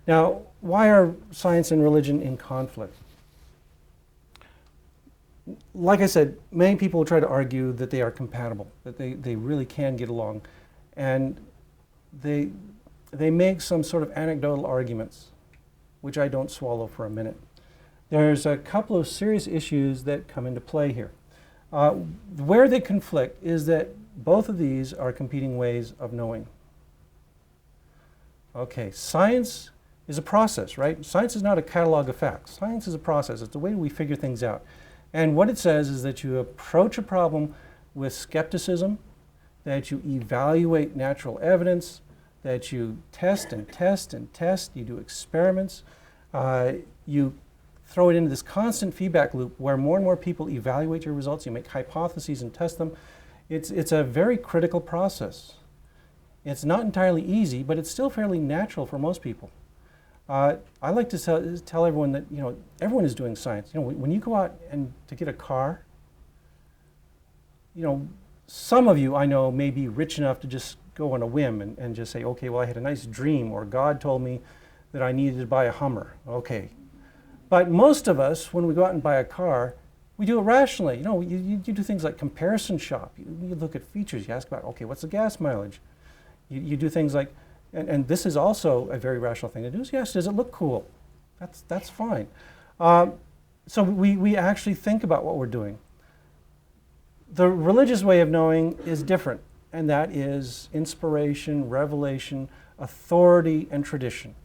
Now, why are science and religion in conflict? Like I said, many people try to argue that they are compatible, that they really can get along. And they make some sort of anecdotal arguments, which I don't swallow for a minute. There's a couple of serious issues that come into play here. Where they conflict is that both of these are competing ways of knowing. Okay, science is a process, right? Science is not a catalog of facts. Science is a process. It's the way we figure things out. And what it says is that you approach a problem with skepticism, that you evaluate natural evidence, that you test and test and test, you do experiments, you throw it into this constant feedback loop where more and more people evaluate your results, you make hypotheses and test them. It's a very critical process. It's not entirely easy, but it's still fairly natural for most people. I like to tell everyone that, everyone is doing science. When you go out to get a car, some of you I know may be rich enough to just go on a whim and just say, okay, well, I had a nice dream, or God told me that I needed to buy a Hummer. Okay. But most of us, when we go out and buy a car, we do it rationally. You do things like comparison shop. You look at features. You ask about, okay, what's the gas mileage? You do things like, and this is also a very rational thing to do. So yes, does it look cool? That's fine. So we actually think about what we're doing. The religious way of knowing is different, and that is inspiration, revelation, authority, and tradition.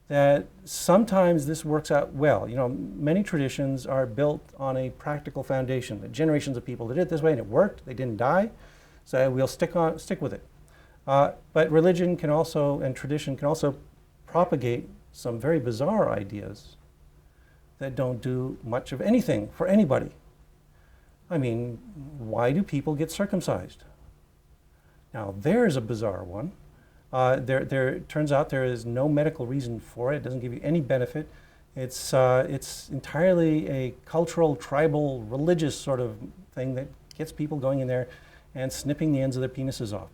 That sometimes this works out well. Many traditions are built on a practical foundation. The generations of people did it this way, and it worked. They didn't die, so we'll stick with it. But religion can also, and tradition can also propagate some very bizarre ideas that don't do much of anything for anybody. I mean, why do people get circumcised? Now, there's a bizarre one. It turns out there is no medical reason for it. It doesn't give you any benefit. It's entirely a cultural, tribal, religious sort of thing that gets people going in there and snipping the ends of their penises off.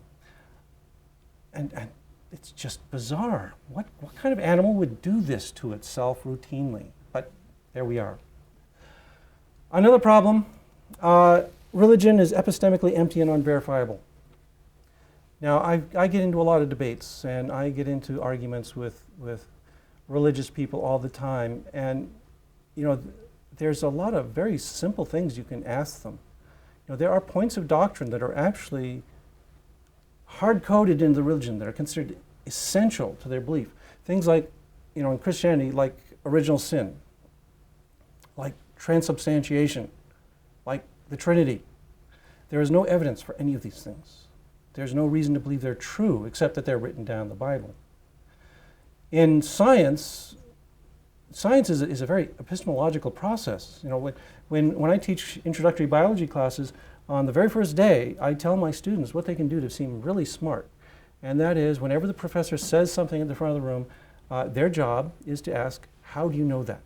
And it's just bizarre. What kind of animal would do this to itself routinely? But there we are. Another problem, religion is epistemically empty and unverifiable. Now, I get into a lot of debates, and I get into arguments with religious people all the time. And, there's a lot of very simple things you can ask them. There are points of doctrine that are actually hard-coded in the religion that are considered essential to their belief. Things like, in Christianity, like original sin, like transubstantiation, like the Trinity. There is no evidence for any of these things. There's no reason to believe they're true, except that they're written down in the Bible. In science is a very epistemological process. When I teach introductory biology classes, on the very first day, I tell my students what they can do to seem really smart. And that is, whenever the professor says something at the front of the room, their job is to ask, how do you know that?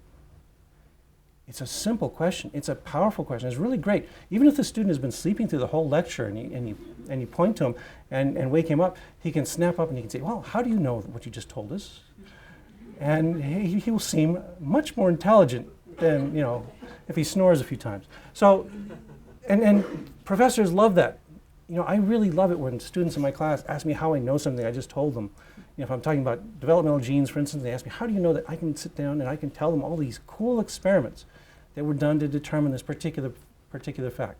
It's a simple question. It's a powerful question. It's really great. Even if the student has been sleeping through the whole lecture and you point to him and wake him up, he can snap up and he can say, well, how do you know what you just told us? And he will seem much more intelligent than, if he snores a few times. So, and professors love that. I really love it when students in my class ask me how I know something I just told them. If I'm talking about developmental genes, for instance, they ask me, how do you know that? I can sit down and I can tell them all these cool experiments that were done to determine this particular fact.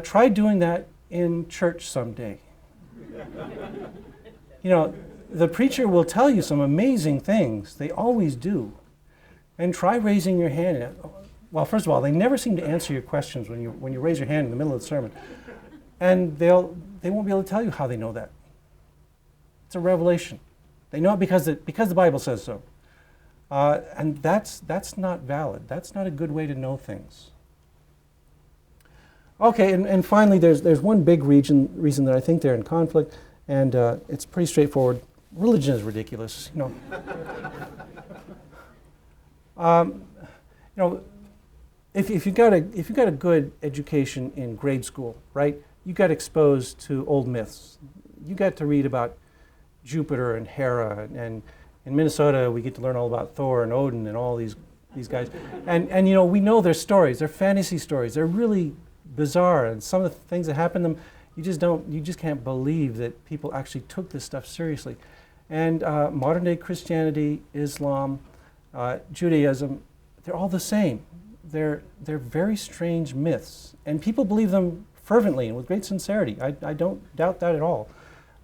Try doing that in church someday. The preacher will tell you some amazing things. They always do. And try raising your hand. Well, first of all, they never seem to answer your questions when you raise your hand in the middle of the sermon. And they won't be able to tell you how they know that. It's a revelation. They know it because the Bible says so. And that's not valid. That's not a good way to know things. Okay, and finally, there's one big reason that I think they're in conflict, and it's pretty straightforward. Religion is ridiculous. If you got a good education in grade school, right? You got exposed to old myths. You got to read about Jupiter and Hera In Minnesota, we get to learn all about Thor and Odin and all these guys. And you know, we know their stories. They're fantasy stories. They're really bizarre. And some of the things that happen to them, you just can't believe that people actually took this stuff seriously. And modern day Christianity, Islam, Judaism, they're all the same. They're very strange myths. And people believe them fervently and with great sincerity. I don't doubt that at all.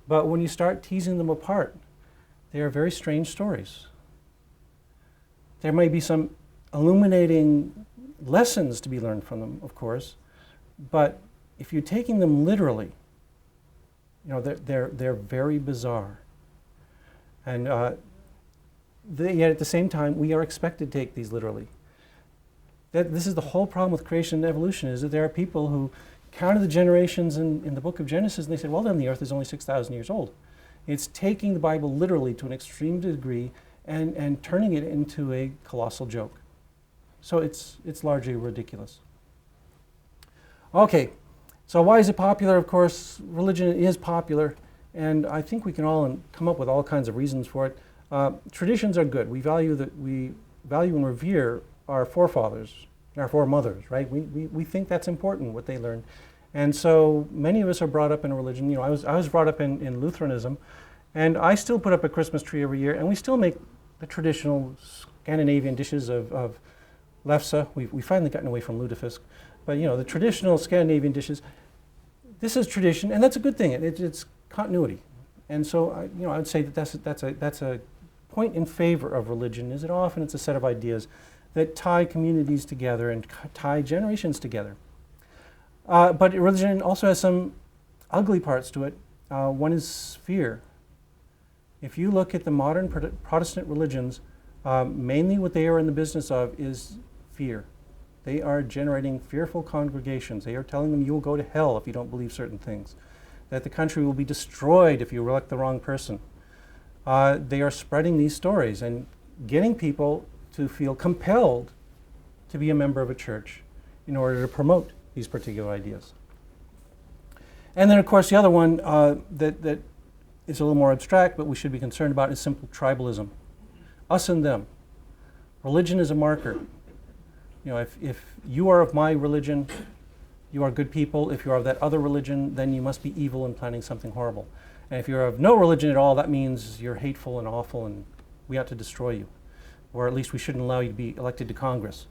But when you start teasing them apart, they are very strange stories. There may be some illuminating lessons to be learned from them, of course, but if you're taking them literally, you know, they're very bizarre. And yet at the same time, we are expected to take these literally. This is the whole problem with creation and evolution, is that there are people who counted the generations in the book of Genesis, and they said, well, then the earth is only 6,000 years old. It's taking the Bible literally to an extreme degree and turning it into a colossal joke. So it's largely ridiculous. Okay, so why is it popular? Of course, religion is popular, and I think we can all come up with all kinds of reasons for it. Traditions are good. We value and revere our forefathers, our foremothers, right? We think that's important, what they learned. And so many of us are brought up in a religion. You know, I was brought up in Lutheranism, and I still put up a Christmas tree every year, and we still make the traditional Scandinavian dishes of lefse. We've finally gotten away from lutefisk, but you know, the traditional Scandinavian dishes. This is tradition, and that's a good thing. It's continuity, and so I would say that that's a point in favor of religion. Is that often it's a set of ideas that tie communities together and tie generations together. But religion also has some ugly parts to it. One is fear. If you look at the modern Protestant religions, mainly what they are in the business of is fear. They are generating fearful congregations. They are telling them you will go to hell if you don't believe certain things, that the country will be destroyed if you elect the wrong person. They are spreading these stories and getting people to feel compelled to be a member of a church in order to promote these particular ideas. And then, of course, the other one that is a little more abstract, but we should be concerned about, is simple tribalism. Us and them. Religion is a marker. You know, if you are of my religion, you are good people. If you are of that other religion, then you must be evil and planning something horrible. And if you're of no religion at all, that means you're hateful and awful and we ought to destroy you. Or at least we shouldn't allow you to be elected to Congress.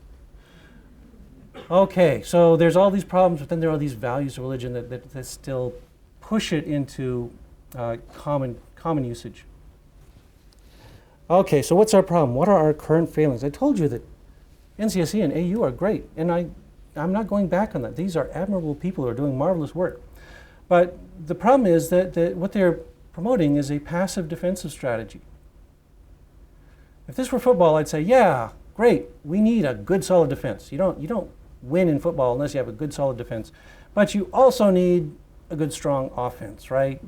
Okay, so there's all these problems, but then there are these values of religion that still push it into common usage. Okay, so what's our problem? What are our current failings? I told you that NCSE and AU are great, and I'm not going back on that. These are admirable people who are doing marvelous work. But the problem is that what they're promoting is a passive defensive strategy. If this were football, I'd say, yeah, great, we need a good solid defense. You don't win in football unless you have a good solid defense. But you also need a good strong offense, right?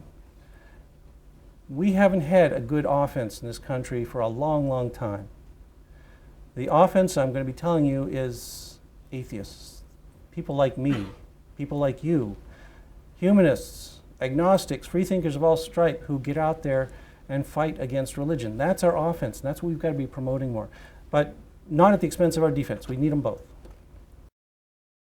We haven't had a good offense in this country for a long, long time. The offense I'm going to be telling you is atheists, people like me, people like you, humanists, agnostics, freethinkers of all stripe who get out there and fight against religion. That's our offense, and that's what we've got to be promoting more. But not at the expense of our defense. We need them both.